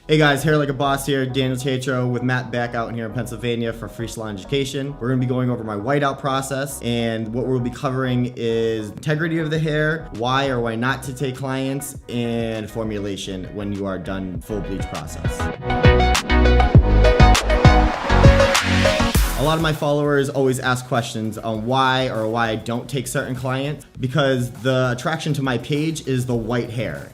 Hey guys, Hair Like a Boss here, Daniel Tatro with Matt Beck out here in Pennsylvania for Free Salon Education. We're going to be going over my whiteout process, and what we'll be covering is integrity of the hair, why or why not to take clients, and formulation when you are done full bleach process. A lot of my followers always ask questions on why or why I don't take certain clients, because the attraction to my page is the white hair.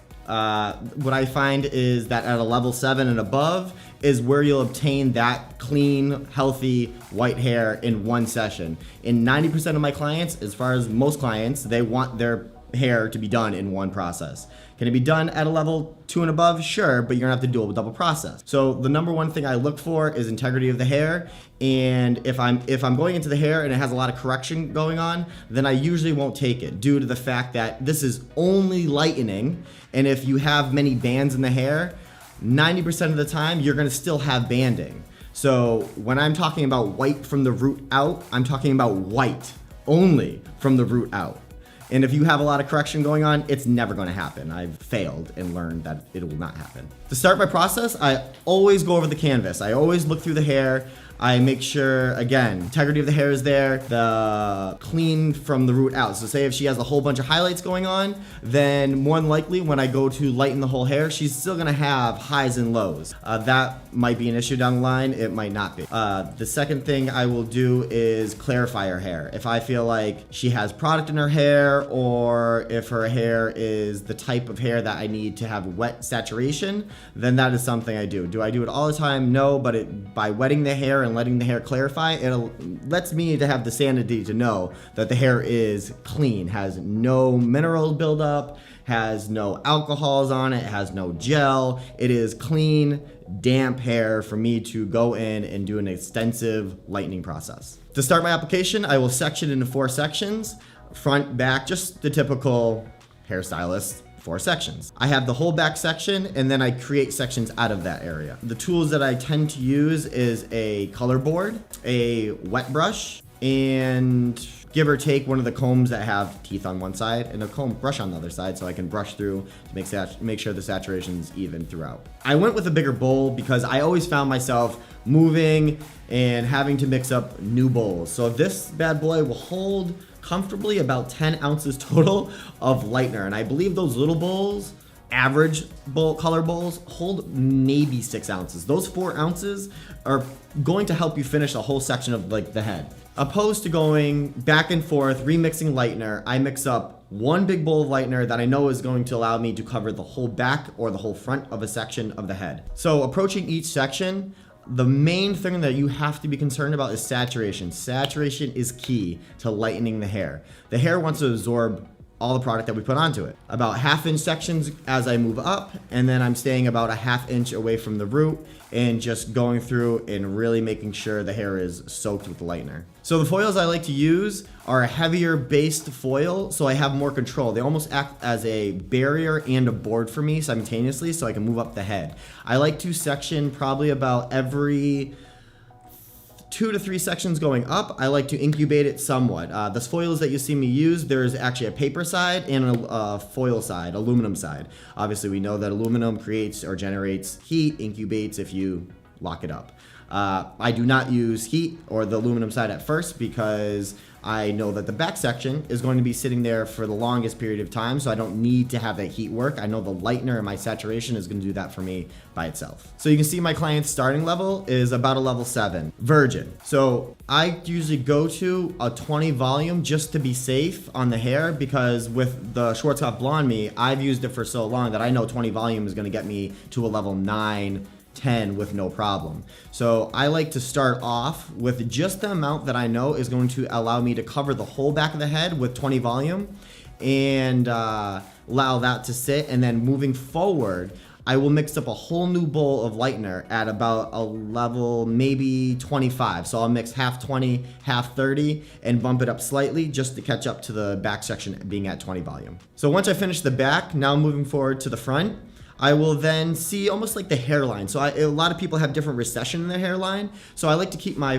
What I find is that at a level 7 and above is where you'll obtain that clean, healthy white hair in one session. In 90% of my clients, as far as most clients, they want their hair to be done in one process. Can it be done at a level 2 and above? Sure, but you're gonna have to do a double process. So the number one thing I look for is integrity of the hair, and if I'm going into the hair and it has a lot of correction going on, then I usually won't take it due to the fact that this is only lightening, and if you have many bands in the hair, 90% of the time you're gonna still have banding. So when I'm talking about white from the root out, I'm talking about white only from the root out. And if you have a lot of correction going on, it's never going to happen. I've failed and learned that it will not happen. To start my process, I always go over the canvas. I always look through the hair. I make sure, again, integrity of the hair is there, the clean from the root out. So say if she has a whole bunch of highlights going on, then more than likely when I go to lighten the whole hair, she's still gonna have highs and lows. That might be an issue down the line, it might not be. The second thing I will do is clarify her hair. If I feel like she has product in her hair, or if her hair is the type of hair that I need to have wet saturation, then that is something I do. Do I do it all the time? No, but by wetting the hair and letting the hair clarify, it lets me to have the sanity to know that the hair is clean, has no mineral buildup, has no alcohols on it, has no gel. It is clean, damp hair for me to go in and do an extensive lightening process. To start my application, I will section it into 4 sections, front, back, just the typical hairstylist 4 sections. I have the whole back section, and then I create sections out of that area. The tools that I tend to use is a color board, a wet brush, and give or take one of the combs that have teeth on one side and a comb brush on the other side, so I can brush through to make sure the saturation's even throughout. I went with a bigger bowl because I always found myself moving and having to mix up new bowls. So this bad boy will hold comfortably about 10 ounces total of lightener, and I believe those little bowls, average bowl, color bowls, hold maybe 6 ounces. Those 4 ounces are going to help you finish a whole section of like the head. Opposed to going back and forth, remixing lightener, I mix up one big bowl of lightener that I know is going to allow me to cover the whole back or the whole front of a section of the head. So approaching each section, the main thing that you have to be concerned about is saturation. Saturation is key to lightening the hair. The hair wants to absorb all the product that we put onto it. About 1/2 inch sections as I move up, and then I'm staying about a 1/2 inch away from the root and just going through and really making sure the hair is soaked with the lightener. So the foils I like to use are a heavier based foil, so I have more control. They almost act as a barrier and a board for me simultaneously, so I can move up the head. I like to section probably about every 2 to 3 sections going up. I like to incubate it somewhat. The foils that you see me use, there's actually a paper side and a foil side, aluminum side. Obviously, we know that aluminum creates or generates heat, incubates if you lock it up. I do not use heat or the aluminum side at first because I know that the back section is going to be sitting there for the longest period of time, so I don't need to have that heat work. I know the lightener and my saturation is going to do that for me by itself. So you can see my client's starting level is about a level 7, virgin. So I usually go to a 20 volume just to be safe on the hair, because with the Schwarzkopf Blonde Me, I've used it for so long that I know 20 volume is going to get me to a level 9, 10 with no problem. So I like to start off with just the amount that I know is going to allow me to cover the whole back of the head with 20 volume and allow that to sit, and then moving forward I will mix up a whole new bowl of lightener at about a level maybe 25. So I'll mix half 20, half 30 and bump it up slightly just to catch up to the back section being at 20 volume. So once I finish the back, now moving forward to the front, I will then see almost like the hairline. So a lot of people have different recession in their hairline. So I like to keep my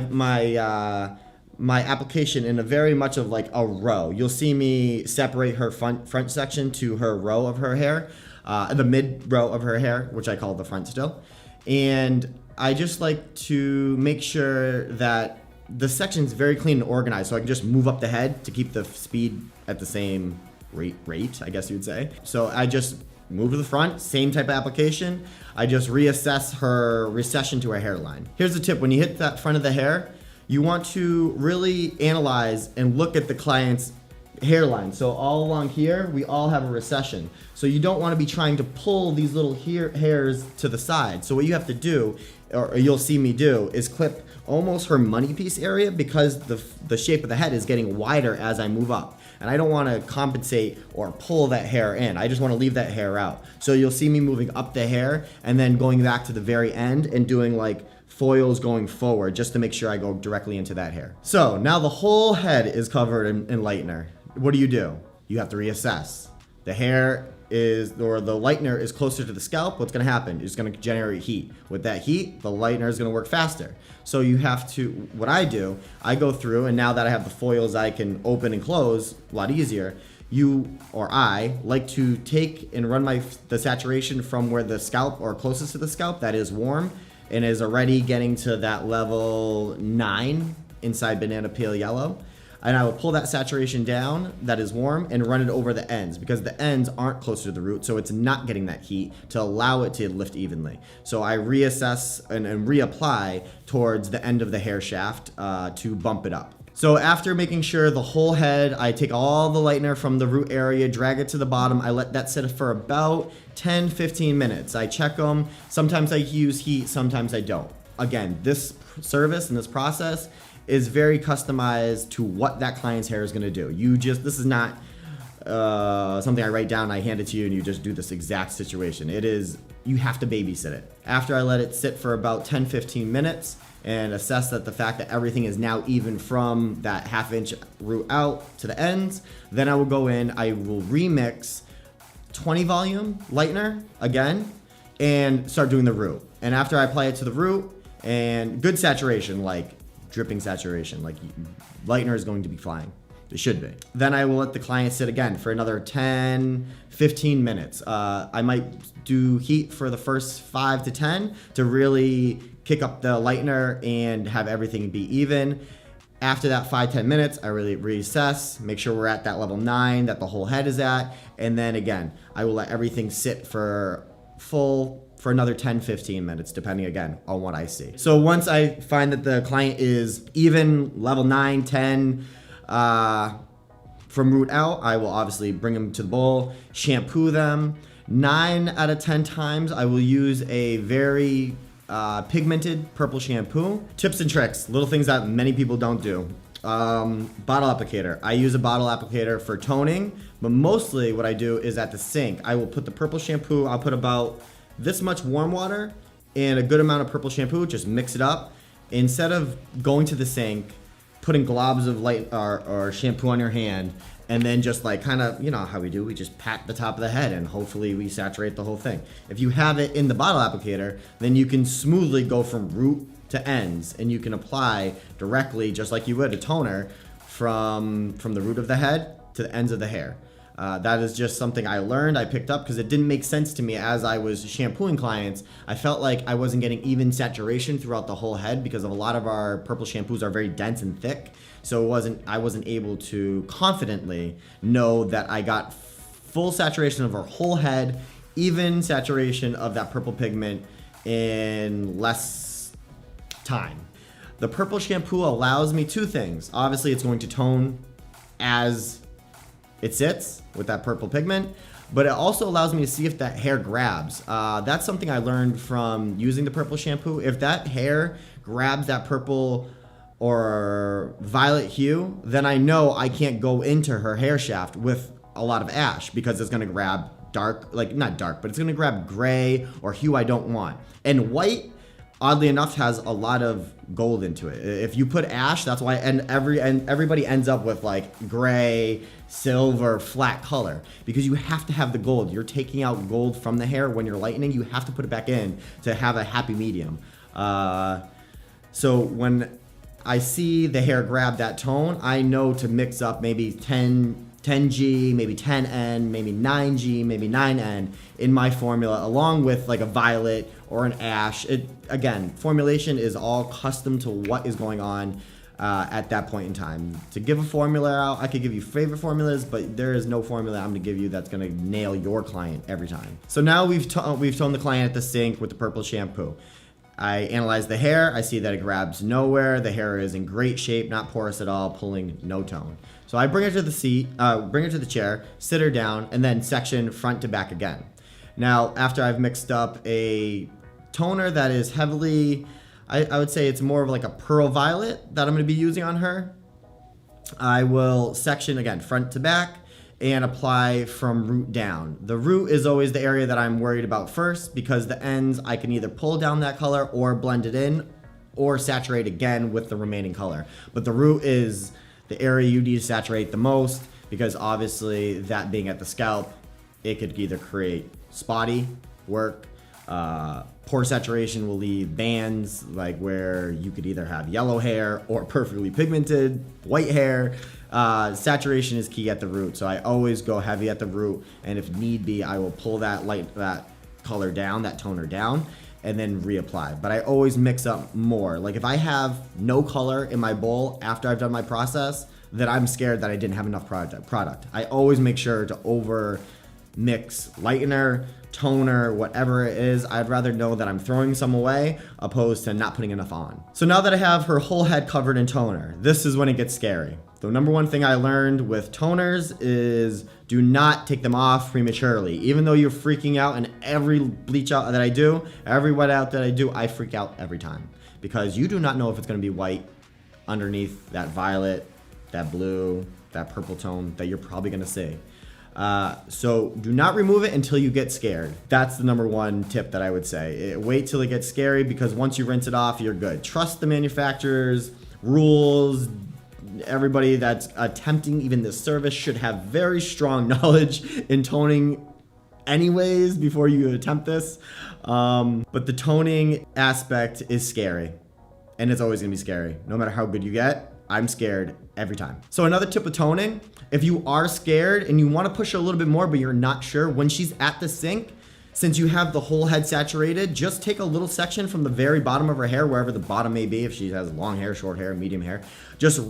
application in a very much of like a row. You'll see me separate her front section to her row of her hair. the mid row of her hair, which I call the front still. And I just like to make sure that the section's very clean and organized, so I can just move up the head to keep the speed at the same rate, I guess you would say. So I just move to the front, same type of application. I just reassess her recession to her hairline. Here's the tip: when you hit that front of the hair, you want to really analyze and look at the client's hairline. So all along here, we all have a recession. So you don't want to be trying to pull these little hairs to the side. So what you have to do, or you'll see me do, is clip almost her money piece area, because the shape of the head is getting wider as I move up. And I don't want to compensate or pull that hair in. I just want to leave that hair out. So you'll see me moving up the hair and then going back to the very end and doing like foils going forward, just to make sure I go directly into that hair. So now the whole head is covered in lightener. What do? You have to reassess. The hair or the lightener is closer to the scalp. What's going to happen? It's going to generate heat. With that heat, the lightener is going to work faster. So you have to, what I do, I go through, and now that I have the foils I can open and close a lot easier, I like to take and run the saturation from where the scalp, or closest to the scalp, that is warm and is already getting to that level 9 inside banana peel yellow. And I will pull that saturation down that is warm and run it over the ends, because the ends aren't closer to the root, so it's not getting that heat to allow it to lift evenly. So I reassess and reapply towards the end of the hair shaft to bump it up. So after making sure the whole head, I take all the lightener from the root area, drag it to the bottom. I let that sit for about 10-15 minutes. I check them. Sometimes I use heat, sometimes I don't. Again, this service and this process is very customized to what that client's hair is going to do. This is not something I write down and I hand it to you and you just do this exact situation. You have to babysit it. After I let it sit for about 10-15 minutes and assess that the fact that everything is now even from that 1/2 inch root out to the ends, then I will go in, I will remix 20 volume lightener again and start doing the root. And after I apply it to the root, and good saturation, like dripping saturation, like lightener is going to be flying. It should be. Then I will let the client sit again for another 10-15 minutes. I might do heat for the first 5 to 10 to really kick up the lightener and have everything be even. After that 5-10 minutes, I really reassess, make sure we're at that level 9 that the whole head is at. And then again, I will let everything sit for another 10-15 minutes, depending again on what I see. So once I find that the client is even level 9, 10 from root out, I will obviously bring them to the bowl, shampoo them. 9 out of 10 times, I will use a very pigmented purple shampoo. Tips and tricks, little things that many people don't do. Bottle applicator. I use a bottle applicator for toning, but mostly what I do is at the sink. I will put the purple shampoo, I'll put about this much warm water and a good amount of purple shampoo, just mix it up. Instead of going to the sink, putting globs of light or shampoo on your hand, and then just like kind of, you know how we do, we just pat the top of the head and hopefully we saturate the whole thing. If you have it in the bottle applicator, then you can smoothly go from root to ends, and you can apply directly, just like you would a toner, from the root of the head to the ends of the hair. That is just something I learned, I picked up, because it didn't make sense to me as I was shampooing clients. I felt like I wasn't getting even saturation throughout the whole head, because of a lot of our purple shampoos are very dense and thick. So I wasn't able to confidently know that I got full saturation of our whole head, even saturation of that purple pigment in less time. The purple shampoo allows me 2 things. Obviously, it's going to tone as it sits with that purple pigment, but it also allows me to see if that hair grabs. That's something I learned from using the purple shampoo. If that hair grabs that purple or violet hue, then I know I can't go into her hair shaft with a lot of ash, because it's gonna grab dark, like not dark, but it's gonna grab gray or hue I don't want. And white, oddly enough, has a lot of gold into it. If you put ash, that's why, and everybody ends up with like gray, silver, flat color, because you have to have the gold. You're taking out gold from the hair when you're lightening. You have to put it back in to have a happy medium. So when I see the hair grab that tone, I know to mix up maybe 10 10G, maybe 10N, maybe 9G, maybe 9N in my formula, along with like a violet or an ash. Again, formulation is all custom to what is going on at that point in time. To give a formula out, I could give you favorite formulas, but there is no formula I'm gonna give you that's gonna nail your client every time. So now we've toned the client at the sink with the purple shampoo. I analyze the hair, I see that it grabs nowhere, the hair is in great shape, not porous at all, pulling no tone. So I bring her to the bring her to the chair, sit her down, and then section front to back again. Now, after I've mixed up a toner that is heavily, I would say it's more of like a pearl violet that I'm gonna be using on her, I will section again, front to back, and apply from root down. The root is always the area that I'm worried about first, because the ends, I can either pull down that color or blend it in or saturate again with the remaining color. But the root is the area you need to saturate the most, because obviously that being at the scalp, it could either create spotty work, poor saturation will leave bands, like where you could either have yellow hair or perfectly pigmented white hair. Saturation is key at the root, so I always go heavy at the root, and if need be, I will pull that color down, that toner down, and then reapply. But I always mix up more. Like if I have no color in my bowl after I've done my process, then I'm scared that I didn't have enough product. I always make sure to over mix lightener, toner, whatever it is. I'd rather know that I'm throwing some away opposed to not putting enough on. So now that I have her whole head covered in toner, this is when it gets scary. The number one thing I learned with toners is do not take them off prematurely. Even though you're freaking out, and every bleach out that I do, every wet out that I do, I freak out every time, because you do not know if it's gonna be white underneath that violet, that blue, that purple tone that you're probably gonna see. So do not remove it until you get scared. That's the number one tip that I would say. Wait till it gets scary, because once you rinse it off, you're good. Trust the manufacturer's rules. Everybody that's attempting even this service should have very strong knowledge in toning anyways before you attempt this. But the toning aspect is scary, and it's always gonna be scary. No matter how good you get, I'm scared every time. So another tip with toning, if you are scared and you wanna push her a little bit more, but you're not sure, when she's at the sink, since you have the whole head saturated, just take a little section from the very bottom of her hair, wherever the bottom may be, if she has long hair, short hair, medium hair, just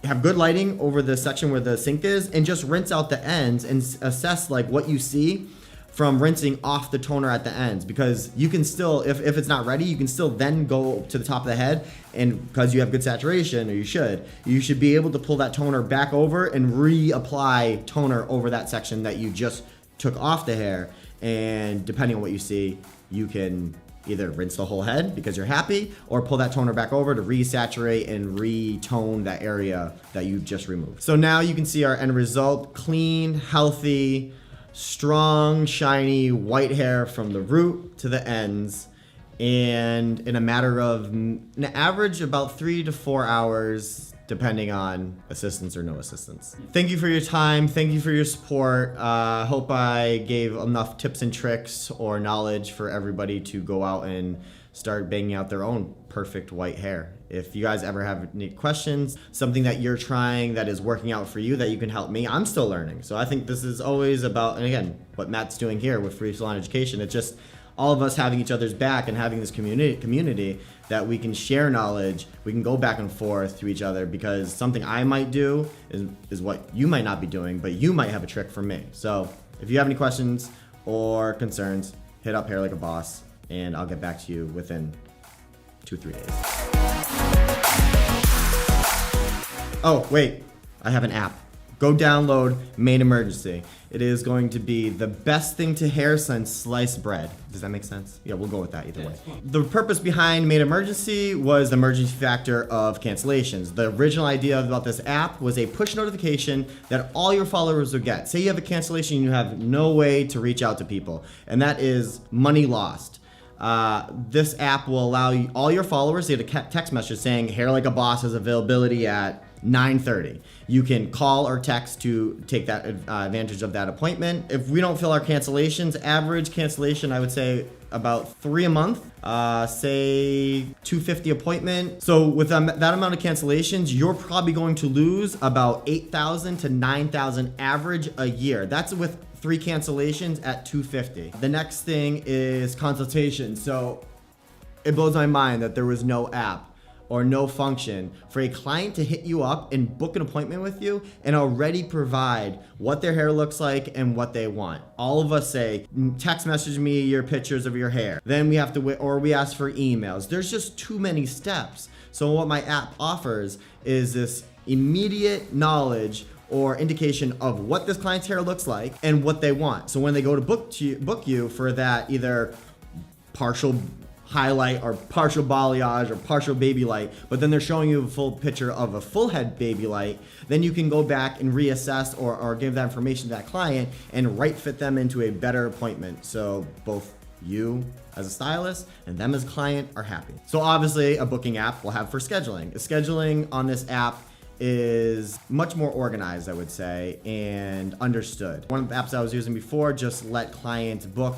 have good lighting over the section where the sink is, and just rinse out the ends and assess like what you see from rinsing off the toner at the ends, because you can still, if it's not ready, you can still then go to the top of the head, and because you have good saturation, or you should be able to pull that toner back over and reapply toner over that section that you just took off the hair. And depending on what you see, you can either rinse the whole head because you're happy, or pull that toner back over to resaturate and retone that area that you just removed. So now you can see our end result: clean, healthy, strong, shiny white hair from the root to the ends, and in a matter of an average about 3 to 4 hours, depending on assistance or no assistance. Thank you for your time. Thank you for your support. Hope I gave enough tips and tricks or knowledge for everybody to go out and start banging out their own perfect white hair. If you guys ever have any questions, something that you're trying that is working out for you that you can help me, I'm still learning. So I think this is always about, and again, what Matt's doing here with Free Salon Education, it's just all of us having each other's back and having this community that we can share knowledge, we can go back and forth to each other, because something I might do is what you might not be doing, but you might have a trick for me. So if you have any questions or concerns, hit up Hair Like a Boss, and I'll get back to you within 2-3 days. Oh, wait, I have an app. Go download Made Emergency. It is going to be the best thing to hair since sliced bread. Does that make sense? Yeah, we'll go with that either way. The purpose behind Made Emergency was the emergency factor of cancellations. The original idea about this app was a push notification that all your followers would get. Say you have a cancellation and you have no way to reach out to people, and that is money lost. This app will allow all your followers to get a text message saying Hair Like a Boss has availability at 9:30. You can call or text to take that advantage of that appointment. If we don't fill our cancellations, average cancellation, I would say about 3 a month, say 250 appointment. So with that amount of cancellations, you're probably going to lose about 8,000 to 9,000 average a year. That's with 3 cancellations at 250. The next thing is consultation. So it blows my mind that there was no app or no function for a client to hit you up and book an appointment with you and already provide what their hair looks like and what they want. All of us say, text message me your pictures of your hair. Then we have to wait, or we ask for emails. There's just too many steps. So what my app offers is this immediate knowledge or indication of what this client's hair looks like and what they want. So when they go to book you for that either partial highlight or partial balayage or partial baby light, but then they're showing you a full picture of a full head baby light, then you can go back and reassess or give that information to that client and right fit them into a better appointment. So both you as a stylist and them as a client are happy. So obviously a booking app will have for scheduling. Scheduling on this app is much more organized, I would say, and understood. One of the apps I was using before just let clients book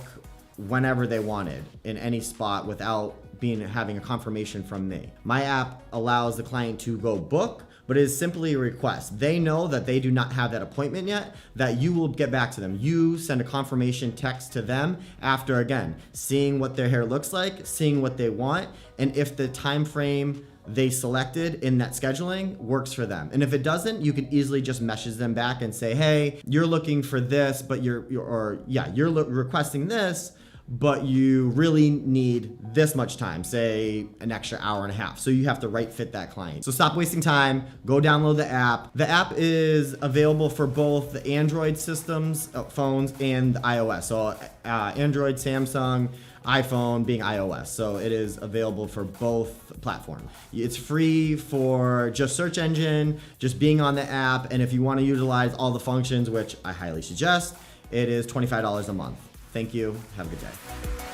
whenever they wanted in any spot without having a confirmation from me. My app allows the client to go book, but it is simply a request. They know that they do not have that appointment yet, that you will get back to them. You send a confirmation text to them after, again, seeing what their hair looks like, seeing what they want, and if the time frame they selected in that scheduling works for them. And if it doesn't, you can easily just message them back and say, hey, you're looking for this, but you're requesting this, but you really need this much time, say an extra hour and a half. So you have to right fit that client. So stop wasting time, go download the app. The app is available for both the Android systems, phones, and iOS. So Android, Samsung, iPhone being iOS. So it is available for both platforms. It's free for just search engine, just being on the app. And if you want to utilize all the functions, which I highly suggest, it is $25 a month. Thank you. Have a good day.